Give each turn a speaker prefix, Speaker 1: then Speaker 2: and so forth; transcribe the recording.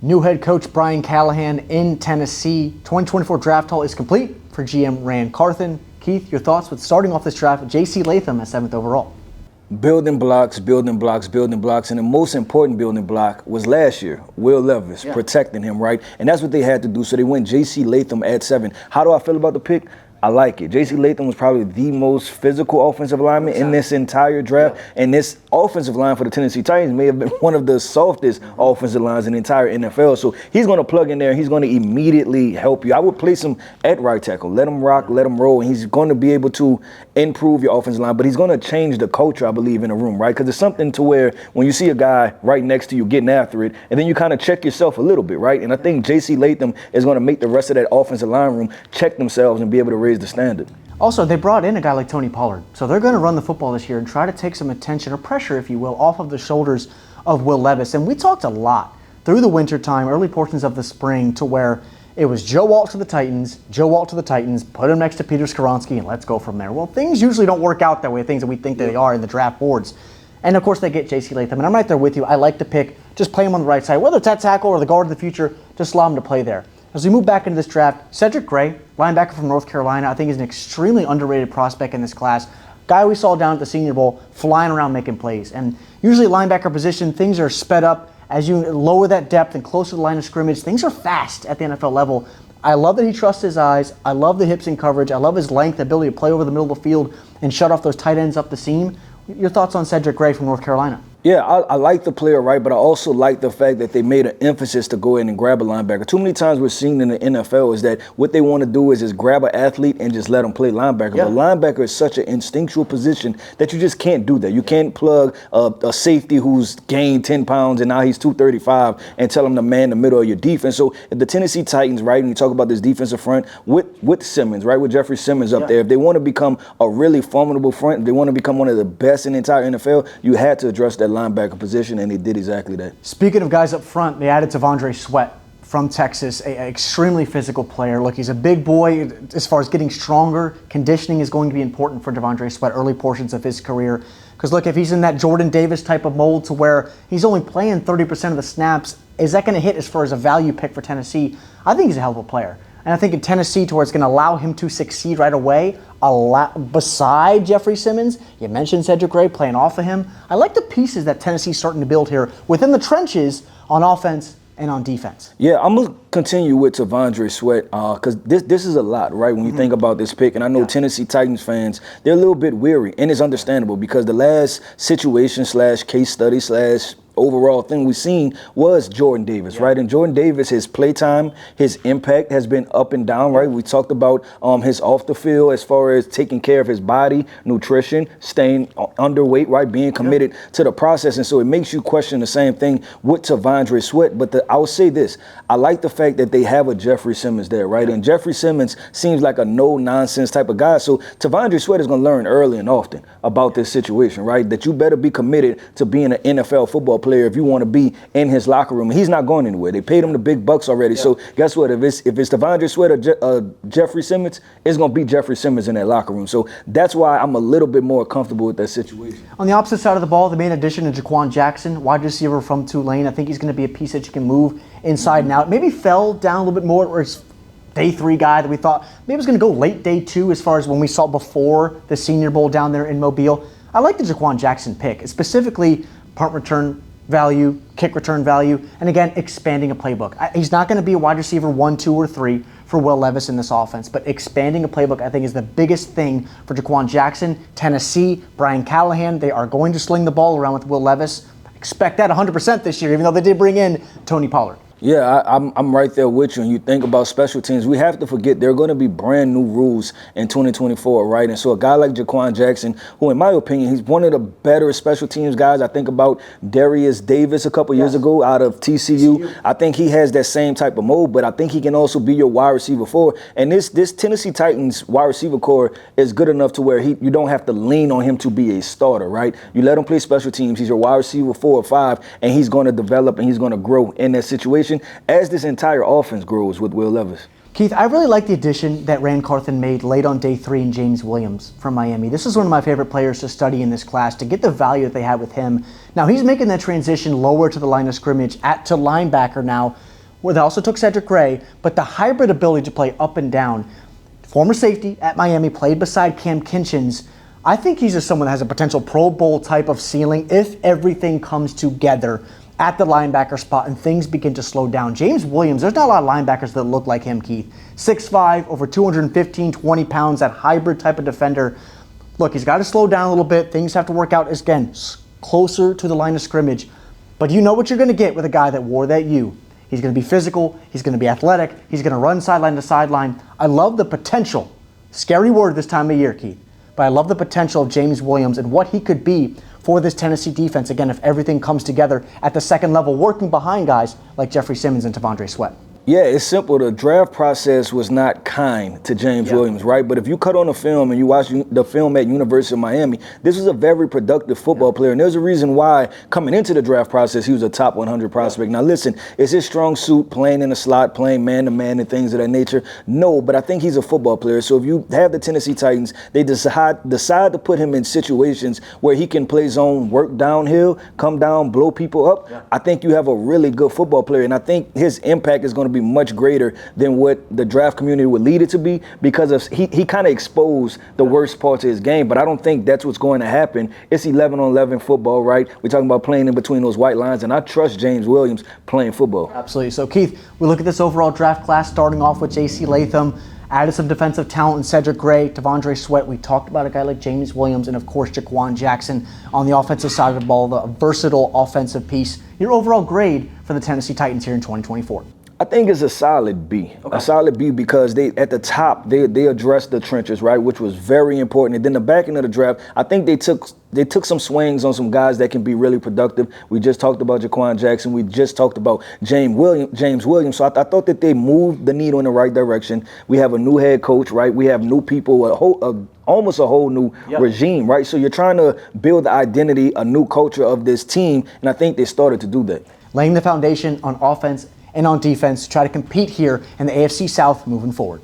Speaker 1: New head coach Brian Callahan in Tennessee. 2024 draft haul is complete for GM Ran Carthon. Keith, your thoughts with starting off this draft with J.C. Latham at 7th overall?
Speaker 2: Building blocks, building blocks, building blocks. And the most important building block was last year, Will Levis, protecting him, right? And that's what they had to do. So they went J.C. Latham at 7. How do I feel about the pick? I like it. J.C. Latham was probably the most physical offensive lineman in this entire draft. And this offensive line for the Tennessee Titans may have been one of the softest offensive lines in the entire NFL. So he's going to plug in there and he's going to immediately help you. I would place him at right tackle. Let him rock, let him roll. And he's going to be able to improve your offensive line. But he's going to change the culture, I believe, in the room, right? Because it's something to where when you see a guy right next to you getting after it, and then you kind of check yourself a little bit, right? And I think J.C. Latham is going to make the rest of that offensive line room check themselves and be able to raise the standard.
Speaker 1: Also, they brought in a guy like Tony Pollard. So they're going to run the football this year and try to take some attention or pressure, if you will, off of the shoulders of Will Levis. And we talked a lot through the wintertime, early portions of the spring, to where it was Joe Alt to the Titans, put him next to Peter Skoronski, and let's go from there. Well, things usually don't work out that way, things that we think that they are in the draft boards. And, of course, they get J.C. Latham. And I'm right there with you. I like the pick. Just play him on the right side. Whether it's at tackle or the guard of the future, just allow him to play there. As we move back into this draft, Cedric Gray, linebacker from North Carolina, I think is an extremely underrated prospect in this class. Guy we saw down at the Senior Bowl flying around making plays. And usually linebacker position, things are sped up. As you lower that depth and closer to the line of scrimmage, things are fast at the NFL level. I love that he trusts his eyes. I love the hips in coverage. I love his length, ability to play over the middle of the field and shut off those tight ends up the seam. Your thoughts on Cedric Gray from North Carolina?
Speaker 2: Yeah, I like the player, right, but I also like the fact that they made an emphasis to go in and grab a linebacker. Too many times we're seeing in the NFL is that what they want to do is just grab an athlete and just let them play linebacker.
Speaker 1: Yeah.
Speaker 2: But linebacker is such an instinctual position that you just can't do that. You can't plug a safety who's gained 10 pounds and now he's 235 and tell him to man the middle of your defense. So if the Tennessee Titans, right, and you talk about this defensive front with Simmons, right, with Jeffrey Simmons up there, if they want to become a really formidable front, if they want to become one of the best in the entire NFL, you had to address that linebacker position, and they did exactly that.
Speaker 1: Speaking of guys up front, they added Tandre Sweat from Texas, an extremely physical player. Look, he's a big boy as far as getting stronger. Conditioning is going to be important for Tandre Sweat early portions of his career. Because look, if he's in that Jordan Davis type of mold to where he's only playing 30% of the snaps, is that going to hit as far as a value pick for Tennessee? I think he's a hell of a player. And I think in Tennessee, to where it's going to allow him to succeed right away, beside Jeffrey Simmons, you mentioned Cedric Gray playing off of him. I like the pieces that Tennessee's starting to build here within the trenches on offense and on defense.
Speaker 2: Yeah, I'm going to continue with Tandre Sweat because this is a lot, right, when you think about this pick. And I know Tennessee Titans fans, they're a little bit weary, and it's understandable because the last situation / case study / overall thing we've seen was Jordan Davis, right? And Jordan Davis, his playtime, his impact has been up and down, right? We talked about his off the field as far as taking care of his body, nutrition, staying underweight, right? Being committed to the process. And so it makes you question the same thing with Tandre Sweat. But I will say this, I like the fact that they have a Jeffrey Simmons there, right? And Jeffrey Simmons seems like a no-nonsense type of guy. So Tandre Sweat is going to learn early and often about this situation, right? That you better be committed to being an NFL football player if you want to be in his locker room. He's not going anywhere. They paid him the big bucks already. So guess what? If it's Tandre Sweat or Jeffrey Simmons, it's going to be Jeffrey Simmons in that locker room. So that's why I'm a little bit more comfortable with that situation.
Speaker 1: On the opposite side of the ball, the main addition to JaQuan Jackson, wide receiver from Tulane. I think he's going to be a piece that you can move inside and out. Maybe fell down a little bit more, or it's day 3 guy that we thought maybe was going to go late day 2 as far as when we saw before the Senior Bowl down there in Mobile. I like the JaQuan Jackson pick, specifically punt return value, kick return value, and again, expanding a playbook. He's not going to be a wide receiver 1, 2, or 3 for Will Levis in this offense, but expanding a playbook I think is the biggest thing for JaQuan Jackson. Tennessee, Brian Callahan, they are going to sling the ball around with Will Levis. Expect that 100% this year, even though they did bring in Tony Pollard.
Speaker 2: Yeah, I'm right there with you. And you think about special teams, we have to forget there are going to be brand new rules in 2024, right? And so a guy like JaQuan Jackson, who in my opinion, he's one of the better special teams guys. I think about Darius Davis a couple years ago out of TCU. I think he has that same type of mold, but I think he can also be your wide receiver 4. And this Tennessee Titans wide receiver core is good enough to where you don't have to lean on him to be a starter, right? You let him play special teams. He's your wide receiver 4 or 5, and he's going to develop and he's going to grow in that situation as this entire offense grows with Will Levis.
Speaker 1: Keith, I really like the addition that Ran Carthon made late on day 3 in James Williams from Miami. This is one of my favorite players to study in this class, to get the value that they have with him. Now, he's making that transition lower to the line of scrimmage to linebacker now. where they also took Cedric Gray, but the hybrid ability to play up and down. Former safety at Miami, played beside Cam Kinchens. I think he's just someone that has a potential Pro Bowl type of ceiling if everything comes together at the linebacker spot and things begin to slow down. James Williams, there's not a lot of linebackers that look like him, Keith. 6'5", over 215, 20 pounds, that hybrid type of defender. Look, he's got to slow down a little bit. Things have to work out, again, closer to the line of scrimmage. But you know what you're going to get with a guy that wore that U. He's going to be physical. He's going to be athletic. He's going to run sideline to sideline. I love the potential. Scary word this time of year, Keith. But I love the potential of James Williams and what he could be for this Tennessee defense, again, if everything comes together at the second level, working behind guys like Jeffrey Simmons and Tandre Sweat.
Speaker 2: Yeah, it's simple. The draft process was not kind to James Williams, right? But if you cut on the film and you watch the film at University of Miami, this was a very productive football player. And there's a reason why coming into the draft process, he was a top 100 prospect. Now, listen, is his strong suit playing in the slot, playing man-to-man and things of that nature? No, but I think he's a football player. So if you have the Tennessee Titans, they decide to put him in situations where he can play zone, work downhill, come down, blow people up. Yeah. I think you have a really good football player. And I think his impact is going to be much greater than what the draft community would lead it to be, because of he kind of exposed the worst parts of his game. But I don't think that's what's going to happen. It's 11-on-11 football, right? We're talking about playing in between those white lines, and I trust James Williams playing football.
Speaker 1: Absolutely. So, Keith, we look at this overall draft class, starting off with J.C. Latham, added some defensive talent in Cedric Gray, Tandre Sweat. We talked about a guy like James Williams, and of course JaQuan Jackson on the offensive side of the ball, the versatile offensive piece. Your overall grade for the Tennessee Titans here in 2024?
Speaker 2: I think it's a solid B. Okay. A solid B, because they at the top they addressed the trenches, right, which was very important. And then the back end of the draft, I think they took some swings on some guys that can be really productive. We just talked about JaQuan Jackson. We just talked about James Williams. So I thought that they moved the needle in the right direction. We have a new head coach, right? We have new people, almost a whole new regime, right? So you're trying to build the identity, a new culture of this team, and I think they started to do that.
Speaker 1: Laying the foundation on offense and on defense to try to compete here in the AFC South moving forward.